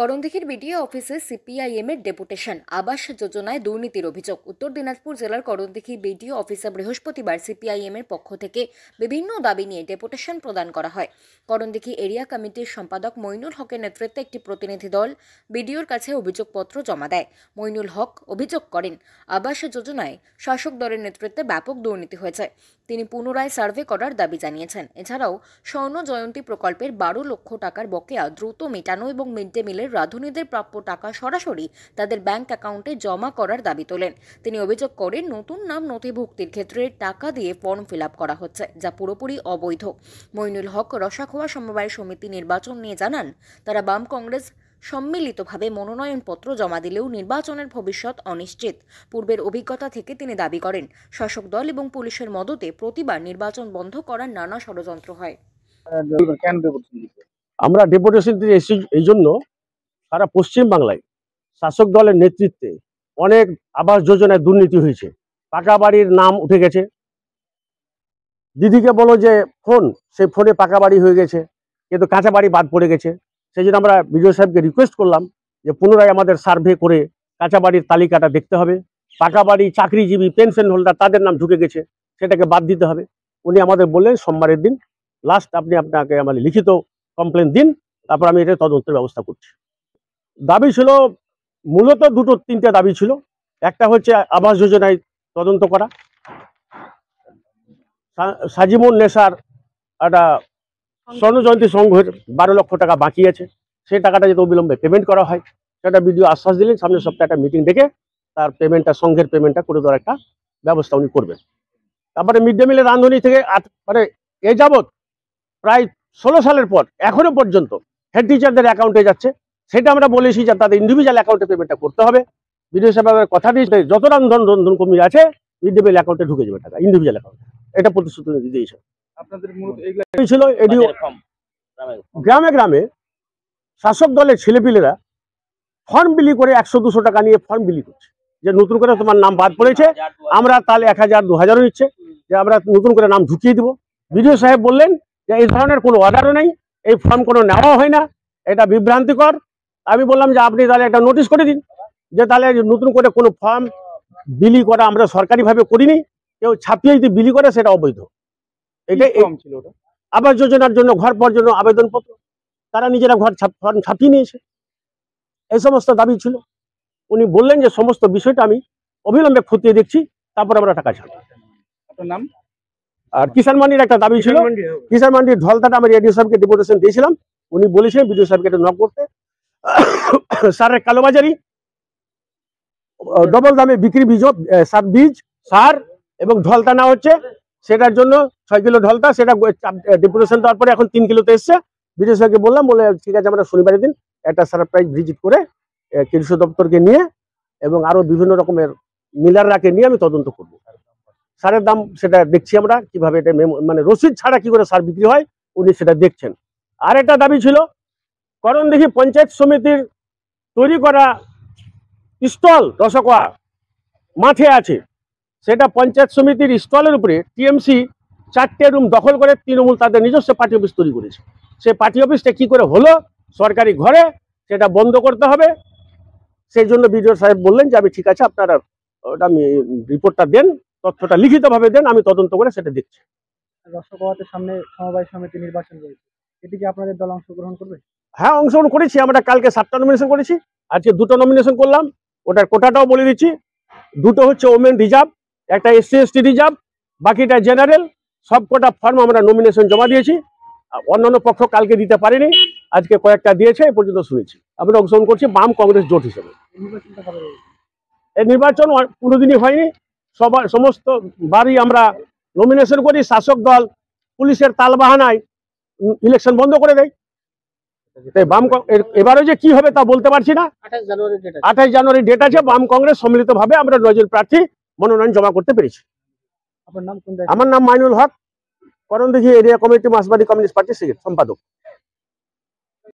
করণদিঘির BDO অফিসে CPIM এর deputation, আবাস যোজনায় দুর্নীতির অভিযোগ। উত্তর দিনাজপুর জেলার করণদিঘি বিডিও অফিসে বৃহস্পতিবার সিপিআইএম এর পক্ষ থেকে বিভিন্ন দাবি নিয়ে ডেপুটেশন প্রদান করা হয়। করণদিঘি এরিয়া কমিটির সম্পাদক মইনুল হকের নেতৃত্বে একটি প্রতিনিধি দল বিডিওর কাছে অভিযোগপত্র জমা দেয়। মইনুল হক অভিযোগ করেন, আবাস যোজনায় শাসক দলের নেতৃত্বে ব্যাপক দুর্নীতি হয়েছে। তিনি পুনরায় সার্ভে করার দাবি জানিয়েছেন। এছাড়াও স্বর্ণ জয়ন্তী প্রকল্পের 12 লক্ষ টাকার বকেয়া দ্রুত মেটানো এবং মিড ডে মিলের রাঁধুনিদের প্রাপ্য টাকা সরাসরি তাদের ব্যাংক অ্যাকাউন্টে জমা করার দাবি তোলেন। তিনি অভিযোগ করেন, নতুন নাম নথিভুক্তির ক্ষেত্রে টাকা দিয়ে ফর্ম ফিল আপ করা হচ্ছে, যা পুরোপুরি অবৈধ। মইনুল হক রসাখোয়া সমবায় সমিতি নির্বাচন নিয়ে জানান, তারা বাম কংগ্রেস সম্মিলিতভাবে মনোনয়নপত্র জমা দিলেও নির্বাচনের ভবিষ্যৎ অনিশ্চিত। পূর্বের অভিজ্ঞতা থেকে তিনি দাবি করেন, শাসক দল এবং পুলিশের মদতে প্রতিবার নির্বাচন বন্ধ করার নানা ষড়যন্ত্র হয়। আমরা ডেপুটেশন দিয়ে এসেছি এই জন্য, সারা পশ্চিম বাংলায় শাসক দলের নেতৃত্বে অনেক আবাস যোজনায় দুর্নীতি হয়েছে। পাকা বাড়ির নাম উঠে গেছে। দিদিকে বলো যে ফোন, সেই ফোনে পাকা বাড়ি হয়ে গেছে, কিন্তু কাঁচা বাড়ি বাদ পড়ে গেছে। সেই জন্য আমরা বিডিও সাহেবকে রিকোয়েস্ট করলাম যে পুনরায় আমাদের সার্ভে করে কাঁচা বাড়ির তালিকাটা দেখতে হবে। পাকা বাড়ি, চাকরিজীবী, পেনশন হোল্ডার তাদের নাম ঢুকে গেছে, সেটাকে বাদ দিতে হবে। উনি আমাদের বললেন সোমবারের দিন লাস্ট আপনাকে আমাদের লিখিত কমপ্লেন দিন, তারপর আমি এটা তদন্তের ব্যবস্থা করছি। দাবি ছিল মূলত তিনটা দাবি ছিল। একটা হচ্ছে আবাস যোজনায় তদন্ত করা, সাজিমুন নেসার একটা স্বর্ণ জয়ন্তী সংঘের 12 লক্ষ টাকা বাকি আছে, সেই টাকাটা যাতে অবিলম্বে পেমেন্ট করা হয় সেটা বিডিও আশ্বাস দিলেন। সামনের সপ্তাহে একটা মিটিং ডেকে তার পেমেন্টটা, সংঘের পেমেন্টটা করে দেওয়ার একটা ব্যবস্থা উনি করবেন। তারপরে মিড ডে মিলের রাঁধুনি থেকে মানে এ যাবৎ প্রায় 16 সালের পর এখনো পর্যন্ত হেড টিচারদের অ্যাকাউন্টে যাচ্ছে, সেটা আমরা বলেছি যে তাদের ইন্ডিভিজুয়াল অ্যাকাউন্টে পেমেন্টটা করতে হবে। বিডিও সাহেবের কথা দিয়েছে যত রন্ধন কর্মী আছে মিড ডে মিল অ্যাকাউন্টে ঢুকে যাবে টাকা, ইন্ডিভিজুয়াল অ্যাকাউন্টে। এটা প্রতিশ্রুতি দিয়েছে। আপনাদের মূলত এইগুলো ছিল এডিও। গ্রামে গ্রামে শাসক দলের ছেলেপিলেরা ফর্ম বিলি করে 100-200 টাকা নিয়ে ফর্ম বিলি করছে, যে নতুন করে তোমার নাম বাদ পড়েছে, আমরা তাহলে 1000-2000 নিচ্ছে, যে আমরা নতুন করে নাম ঢুকিয়ে দিব। বিডিও সাহেব বললেন যে এই ধরনের কোনো অর্ডারও নেই, এই ফর্ম কোনো নেওয়া হয় না, এটা বিভ্রান্তিকর। আমি বললাম যে আপনি তাহলে একটা নোটিশ করে দিন, যে তাহলে নতুন করে কোনো ফর্ম বিলি করা আমরা সরকারিভাবে করিনি, কেউ ছাপিয়ে যদি বিলি করে সেটা অবৈধ। এটাই ছিল আবাস যোজনার জন্য ঘর পাওয়ার জন্য আবেদনপত্র, তারা নিজেরা ফর্ম ছাপিয়ে নিয়েছে। এই সমস্ত দাবি ছিল। উনি বললেন যে সমস্ত বিষয়টা আমি অবিলম্বে খতিয়ে দেখছি, তারপর আমরা টাকা ছাড়ব। আপনার নাম? আর কিষাণ মান্ডির একটা দাবি ছিল, কিষাণ মান্ডির ঢলতাটা আমি রেডিও সাহেবকে ডেপুটেশন দিয়েছিলাম। উনি বলেছেন বিডিও সাহেবকে এটা নক করতে। সারের কালোবাজারি, ডবল দামে বিক্রি বীজ সার এবং ঢলতা না হচ্ছে, সেটার জন্য 6 কিলো ঢলতা, সেটা ডেপুটেশন দেওয়ার পরে এখন 3 কিলোতে এসছে। বিডিও সাহেবকে বললাম, বলে ঠিক আছে আমরা শনিবারের দিন একটা সারপ্রাইজ ভিজিট করে কৃষি দপ্তরকে নিয়ে এবং আরো বিভিন্ন রকমের মিলাররাকে নিয়ে আমি তদন্ত করব। সারের দাম সেটা দেখছি আমরা কিভাবে, এটা মানে রসিদ ছাড়া কি করে সার বিক্রি হয় উনি সেটা দেখছেন। আর একটা দাবি ছিল, করণদিঘি পঞ্চায়েত সমিতির তৈরি করা স্টল রসখোয়া মাঠে আছে, সেটা পঞ্চায়েত সমিতির স্টলের উপরে টিএমসি 4টে রুম দখল করে তৃণমূল তাদের নিজস্ব পার্টি অফিস তৈরি করেছে। সেই পার্টি অফিসটা কি করে হলো সরকারি ঘরে, সেটা বন্ধ করতে হবে। সেই জন্য বিডিও সাহেব বললেন যে আমি ঠিক আছে, আপনারা ওটা আমি রিপোর্টটা দেন, তথ্যটা লিখিতভাবে দেন, আমি তদন্ত করে সেটা দেখছি। রসখোয়াতে সামনে সমবায় সমিতি নির্বাচন রয়েছে, এটি কি আপনাদের দল অংশগ্রহণ করবে? হ্যাঁ, অংশগ্রহণ করেছি। আমরা কালকে 7টা নমিনেশন করেছি, আজকে 2টো নমিনেশন করলাম। ওটার কোটাটাও বলে দিচ্ছি, 2টো হচ্ছে ওমেন রিজার্ভ, একটা SC/ST রিজার্ভ, বাকিটা জেনারেল। সব কটা ফর্ম আমরা নমিনেশন জমা দিয়েছি। অন্যান্য পক্ষ কালকে দিতে পারেনি, আজকে কয়েকটা দিয়েছে, এ পর্যন্ত শুনেছি। আমরা অংশগ্রহণ করছি বাম কংগ্রেস জোট হিসেবে। এই নির্বাচন কোনোদিনই হয়নি, সমস্ত বারই আমরা নমিনেশন করি, শাসক দল পুলিশের তালবাহানায় ইলেকশন বন্ধ করে দেয়। বাম এবারে যে কি হবে তা বলতে পারছি না। 28 জানুয়ারি ডেট আছে। বাম কংগ্রেস সম্মিলিতভাবে আমরা 9 জন প্রার্থী মনোনয়ন জমা করতে পেরেছি। আমার নাম মাইনুল হক, করণদিঘি এরিয়া কমিটি মাসবাড়ি কমিউনিস্ট পার্টির সম্পাদক।